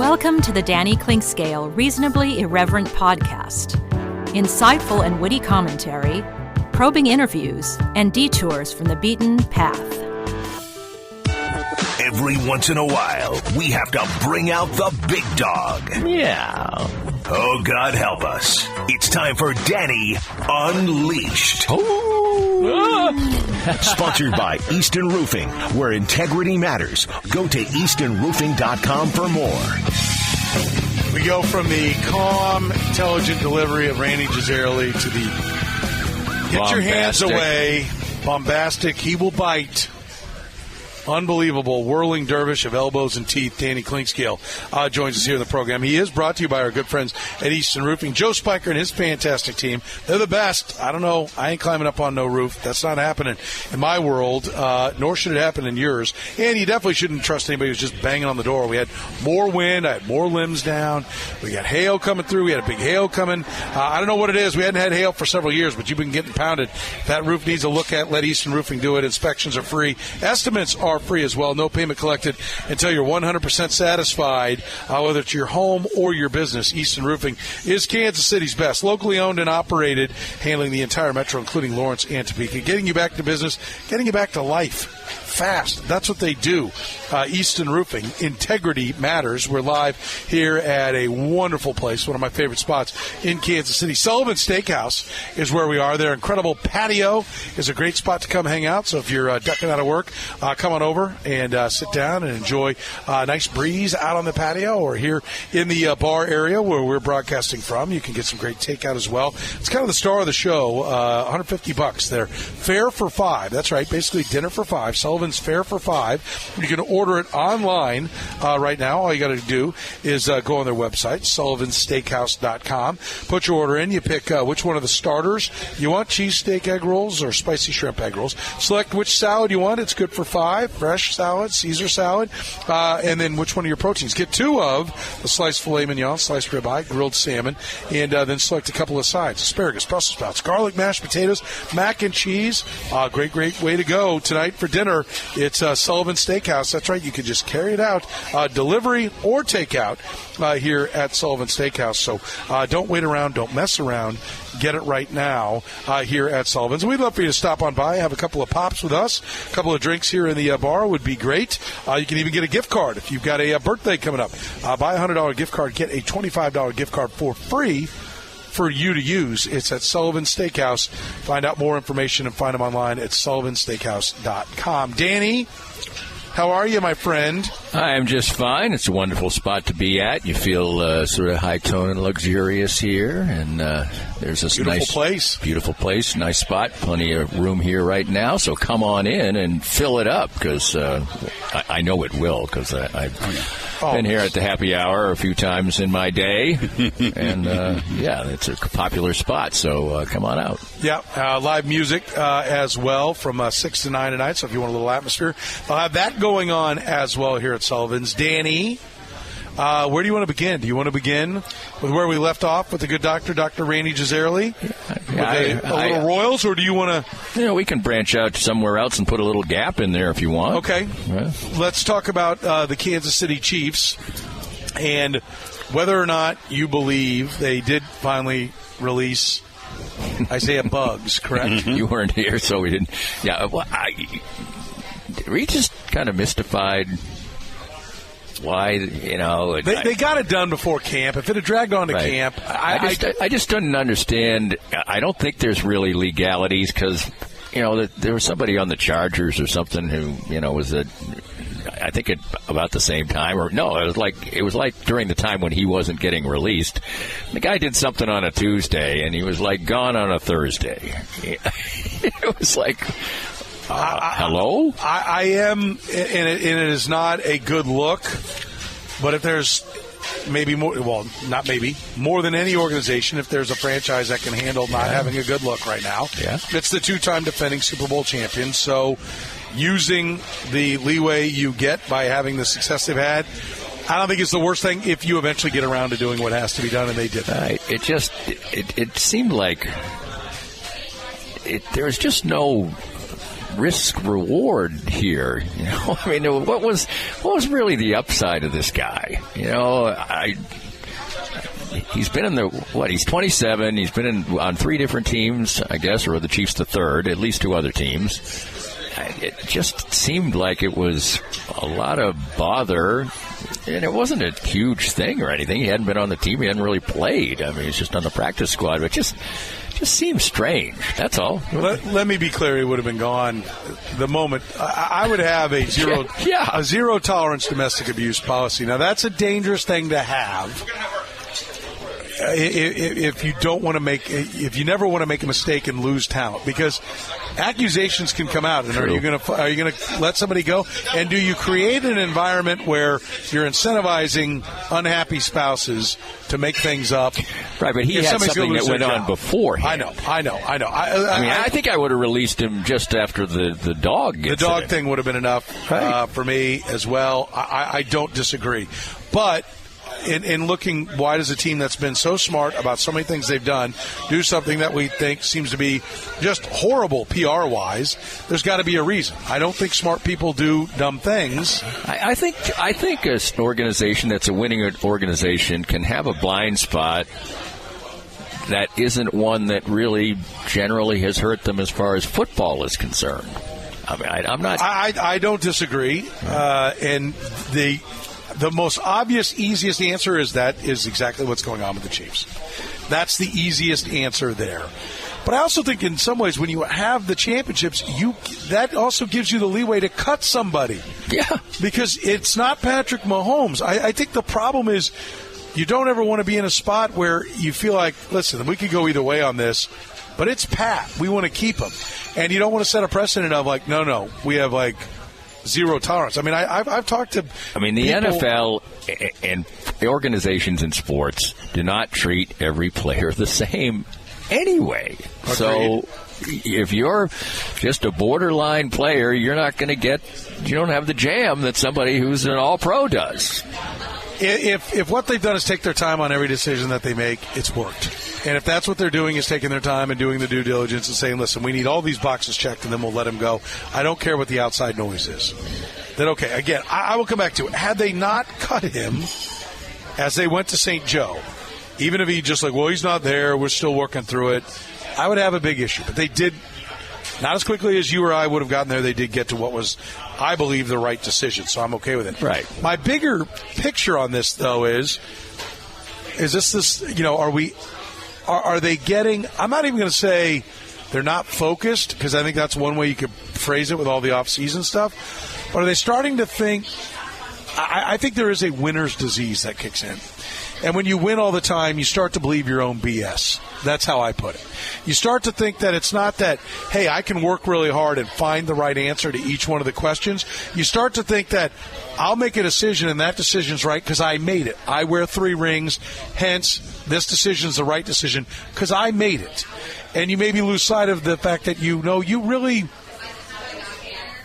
Welcome to the Danny Clinkscale Reasonably Irreverent podcast. Insightful and witty commentary, probing interviews, and detours from the beaten path. Every once in a while, we have to bring out the big dog. Yeah. Oh, God help us. It's time for Danny Unleashed. Sponsored by Easton Roofing, where integrity matters. Go to eastonroofing.com for more. We go from the calm, intelligent delivery of Randy Gizzarelli to the get your hands away, bombastic, he will bite, unbelievable, whirling dervish of elbows and teeth. Danny Clinkscale joins us here in the program. He is brought to you by our good friends at Easton Roofing. Joe Spiker and his fantastic team. They're the best. I don't know. I ain't climbing up on no roof. That's not happening in my world, nor should it happen in yours. And you definitely shouldn't trust anybody who's just banging on the door. We had more wind. I had more limbs down. We got hail coming through. We had a big hail coming. I don't know what it is. We hadn't had hail for several years, but you've been getting pounded. If that roof needs a look at, let Easton Roofing do it. Inspections are free. Estimates are free as well. No payment collected until you're 100% satisfied, whether it's your home or your business. Easton Roofing is Kansas City's best. Locally owned and operated, handling the entire metro, including Lawrence and Topeka. Getting you back to business, getting you back to life fast. That's what they do. Easton Roofing. Integrity matters. We're live here at a wonderful place, one of my favorite spots in Kansas City. Sullivan Steakhouse is where we are. Their incredible patio is a great spot to come hang out. So if you're ducking out of work, come on over and sit down and enjoy a nice breeze out on the patio or here in the bar area where we're broadcasting from. You can get some great takeout as well. It's kind of the star of the show. $150. They're fare for five. That's right. Basically dinner for five. Sullivan's Fare for Five. You can order it online right now. All you got to do is go on their website, sullivansteakhouse.com. Put your order in. You pick which one of the starters you want, cheesesteak egg rolls or spicy shrimp egg rolls. Select which salad you want. It's good for five. Fresh salad, Caesar salad, and then which one of your proteins. Get two of the sliced filet mignon, sliced ribeye, grilled salmon, and then select a couple of sides. Asparagus, Brussels sprouts, garlic mashed potatoes, mac and cheese. Great way to go tonight for dinner. It's Sullivan Steakhouse. That's right. You can just carry it out, delivery or takeout here at Sullivan Steakhouse. So don't wait around. Don't mess around. Get it right now here at Sullivan's. We'd love for you to stop on by, have a couple of pops with us. A couple of drinks here in the bar would be great. You can even get a gift card if you've got a birthday coming up. Buy a $100 gift card, get a $25 gift card for free for you to use. It's at Sullivan Steakhouse. Find out more information and find them online at sullivansteakhouse.com. Danny, how are you, my friend? I'm just fine. It's a wonderful spot to be at. You feel sort of high-tone and luxurious here, and there's this beautiful place, nice spot, plenty of room here right now. So come on in and fill it up, because I know it will, because I've been here at the happy hour a few times in my day, and it's a popular spot. So come on out. Yeah, live music as well from 6 to 9 tonight. So if you want a little atmosphere, I'll have that going on as well here at Sullivan's. Danny, where do you want to begin? Do you want to begin with where we left off with the good doctor, Dr. Randy Gizzarelli? A little Royals, or do you want to? We can branch out somewhere else and put a little gap in there if you want. Okay. Yeah. Let's talk about the Kansas City Chiefs and whether or not you believe they did finally release Isaiah Buggs, correct? You weren't here, so we didn't. Yeah, well, we just kind of mystified why, They got it done before camp. If it had dragged on to camp, I just didn't understand. I don't think there's really legalities, because, there was somebody on the Chargers or something who, was I think about the same time, or no, it was like during the time when he wasn't getting released. The guy did something on a Tuesday, and he was gone on a Thursday. It was like, hello? I am, and it is not a good look, but if there's maybe more, well, not maybe, more than any organization, if there's a franchise that can handle not having a good look right now, it's the two-time defending Super Bowl champion. So using the leeway you get by having the success they've had, I don't think it's the worst thing if you eventually get around to doing what has to be done, and they did that. It seemed like there was just no risk reward here. You know, I mean, what was really the upside of this guy? You know, he's been in he's 27. He's been on 3 different teams, I guess, or the Chiefs the third, at least 2 other teams. It just seemed like it was a lot of bother, and it wasn't a huge thing or anything. He hadn't been on the team. He hadn't really played. I mean, he's just on the practice squad, but just seems strange. That's all. Let me be clear. He would have been gone the moment. I would have a zero tolerance domestic abuse policy. Now, that's a dangerous thing to have. If you never want to make a mistake and lose talent, because accusations can come out. And are you going to let somebody go? And do you create an environment where you're incentivizing unhappy spouses to make things up? Right, but he had something that went on before him. I know. I think I would have released him just after the dog incident. The dog thing would have been enough for me as well. I don't disagree, but. In looking, why does a team that's been so smart about so many things they've done do something that we think seems to be just horrible PR-wise? There's got to be a reason. I don't think smart people do dumb things. I think an organization that's a winning organization can have a blind spot that isn't one that really generally has hurt them as far as football is concerned. I mean, I'm not. I don't disagree, and the most obvious, easiest answer is exactly what's going on with the Chiefs. That's the easiest answer there. But I also think in some ways when you have the championships, that also gives you the leeway to cut somebody. Yeah. Because it's not Patrick Mahomes. I think the problem is you don't ever want to be in a spot where you feel like, listen, we could go either way on this, but it's Pat. We want to keep him. And you don't want to set a precedent of like, no, we have like zero tolerance. I mean, I've talked to the NFL and the organizations in sports do not treat every player the same anyway. Agreed. So if you're just a borderline player, you don't have the jam that somebody who's an all-pro does. If what they've done is take their time on every decision that they make, it's worked. And if that's what they're doing is taking their time and doing the due diligence and saying, listen, we need all these boxes checked and then we'll let him go. I don't care what the outside noise is. Then, okay, again, I will come back to it. Had they not cut him as they went to St. Joe, even if he just he's not there, we're still working through it, I would have a big issue. But they did, not as quickly as you or I would have gotten there, they did get to what was, I believe, the right decision. So I'm okay with it. Right. My bigger picture on this, though, is this, are they getting, I'm not even going to say they're not focused, because I think that's one way you could phrase it with all the off-season stuff, but are they starting to think, I think there is a winner's disease that kicks in. And when you win all the time, you start to believe your own BS. That's how I put it. You start to think that it's not that, hey, I can work really hard and find the right answer to each one of the questions. You start to think that I'll make a decision and that decision's right because I made it. I wear 3 rings, hence this decision's the right decision because I made it. And you maybe lose sight of the fact that you really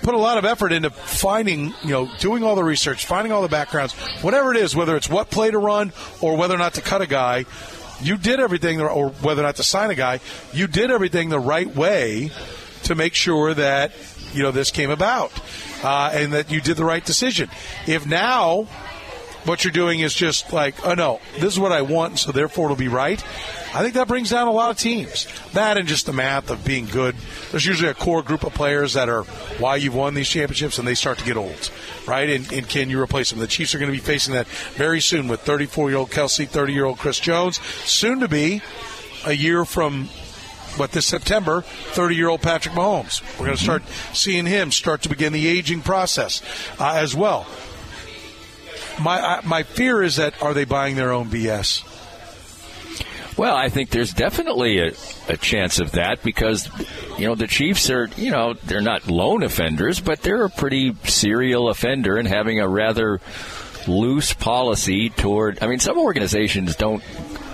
put a lot of effort into finding, doing all the research, finding all the backgrounds, whatever it is, whether it's what play to run or whether or not to cut a guy, you did everything, or whether or not to sign a guy, you did everything the right way to make sure that, this came about and that you did the right decision. If now what you're doing is just like, oh, no, this is what I want, so therefore it'll be right, I think that brings down a lot of teams. That and just the math of being good. There's usually a core group of players that are why you've won these championships, and they start to get old, right? And can you replace them? The Chiefs are going to be facing that very soon with 34-year-old Kelsey, 30-year-old Chris Jones, soon to be a year from this September, 30-year-old Patrick Mahomes. We're going to start seeing him start to begin the aging process as well. My fear is that, are they buying their own BS? Well, I think there's definitely a chance of that because, the Chiefs are, they're not lone offenders, but they're a pretty serial offender and having a rather loose policy toward, some organizations don't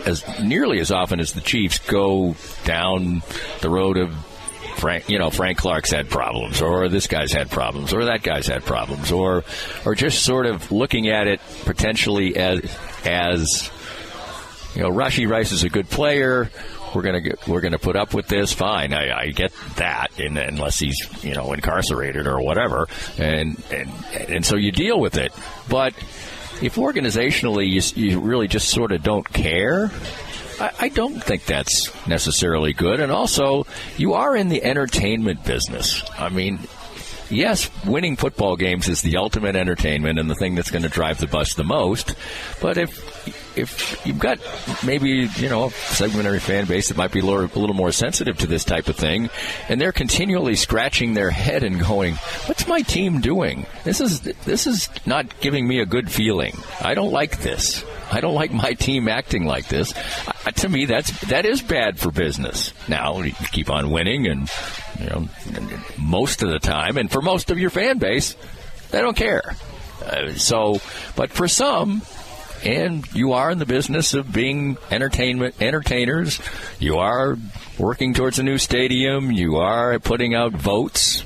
as nearly as often as the Chiefs go down the road of Frank Clark's had problems, or this guy's had problems, or that guy's had problems, or just sort of looking at it potentially as Rashee Rice is a good player, we're gonna put up with this. Fine, I get that, unless he's incarcerated or whatever, and so you deal with it. But if organizationally you really just sort of don't care, I don't think that's necessarily good. And also, you are in the entertainment business. I mean, yes, winning football games is the ultimate entertainment and the thing that's going to drive the bus the most. But if you've got maybe, a segment of your fan base that might be a little more sensitive to this type of thing, and they're continually scratching their head and going, what's my team doing? This is not giving me a good feeling. I don't like this. I don't like my team acting like this. To me, that is bad for business. Now, you keep on winning, and most of the time, and for most of your fan base, they don't care. But for some, and you are in the business of being entertainers, you are working towards a new stadium, you are putting out votes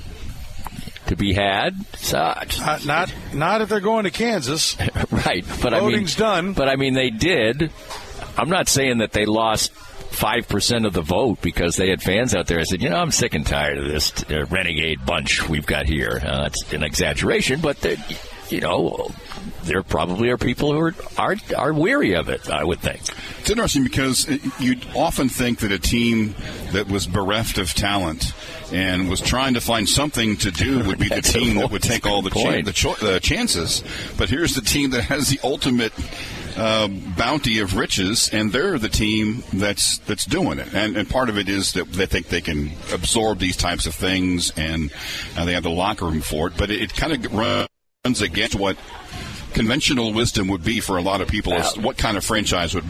to be had. Not if they're going to Kansas. Right. But voting's done. But they did. I'm not saying that they lost 5% of the vote because they had fans out there. I said, I'm sick and tired of this renegade bunch we've got here. That's an exaggeration, but there probably are people who are weary of it, I would think. It's interesting because you'd often think that a team that was bereft of talent and was trying to find something to do would be the team that would take all the chances. But here's the team that has the ultimate bounty of riches, and they're the team that's doing it. And part of it is that they think they can absorb these types of things, and they have the locker room for it. But it kind of runs against what conventional wisdom would be for a lot of people, is what kind of franchise would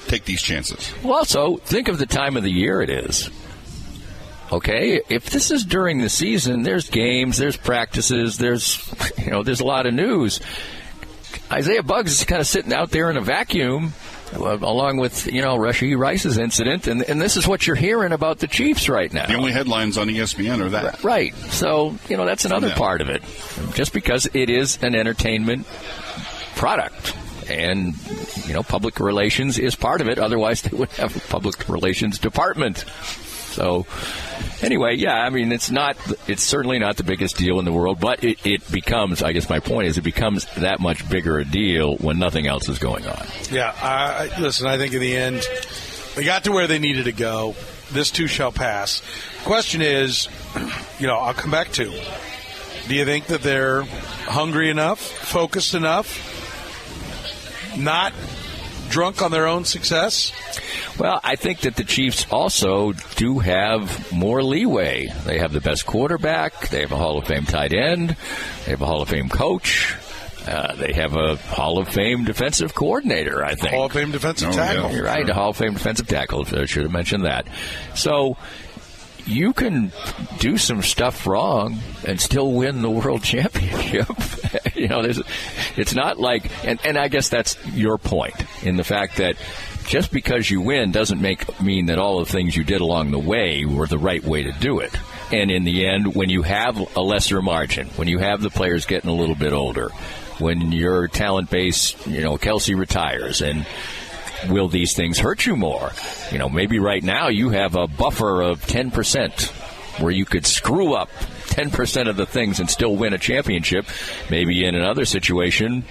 take these chances. Well, also, think of the time of the year it is. Okay, if this is during the season, there's games, there's practices, there's a lot of news. Isaiah Buggs is kind of sitting out there in a vacuum, along with Rashee Rice's incident, and this is what you're hearing about the Chiefs right now. The only headlines on ESPN are that. Right. So that's another part of it. Just because it is an entertainment product, and public relations is part of it. Otherwise, they would have a public relations department. So, anyway, it's certainly not the biggest deal in the world, but it becomes, I guess my point is, it becomes that much bigger a deal when nothing else is going on. Yeah, listen, I think in the end, they got to where they needed to go. This too shall pass. Question is, I'll come back to, do you think that they're hungry enough, focused enough, not drunk on their own success? Well, I think that the Chiefs also do have more leeway. They have the best quarterback. They have a Hall of Fame tight end. They have a Hall of Fame coach. They have a Hall of Fame defensive coordinator, I think. Hall of Fame defensive tackle. Yeah. You're right, a Hall of Fame defensive tackle. I should have mentioned that. So you can do some stuff wrong and still win the world championship. It's not like, and I guess that's your point in the fact that just because you win doesn't mean that all the things you did along the way were the right way to do it. And in the end, when you have a lesser margin, when you have the players getting a little bit older, when your talent base, Kelsey retires, and will these things hurt you more? Maybe right now you have a buffer of 10% where you could screw up 10% of the things and still win a championship. Maybe in another situation,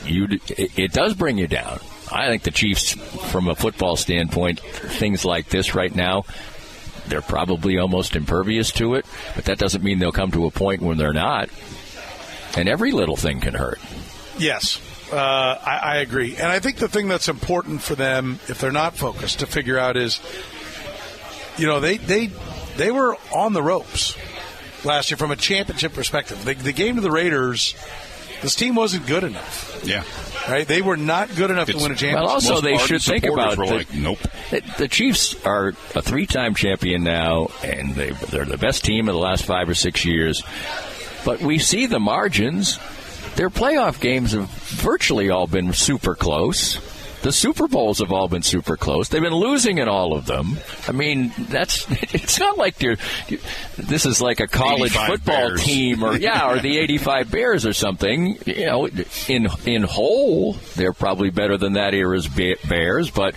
it does bring you down. I think the Chiefs, from a football standpoint, things like this right now, they're probably almost impervious to it, but that doesn't mean they'll come to a point when they're not. And every little thing can hurt. Yes, I agree. And I think the thing that's important for them, if they're not focused, to figure out is, they were on the ropes last year from a championship perspective. The game to the Raiders, this team wasn't good enough. Yeah. Right? They were not good enough to win a championship. Well, also, they should think about nope. The Chiefs are a 3-time champion now, and they're the best team of the last 5 or 6 years. But we see the margins. Their playoff games have virtually all been super close. The Super Bowls have all been super close. They've been losing in all of them. I mean, it's not like this is like a college football Bears. team or the 85 Bears or something. In whole, they're probably better than that era's Bears, but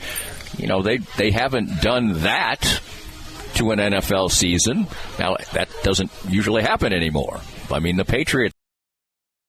they haven't done that to an NFL season. Now, that doesn't usually happen anymore. I mean, the Patriots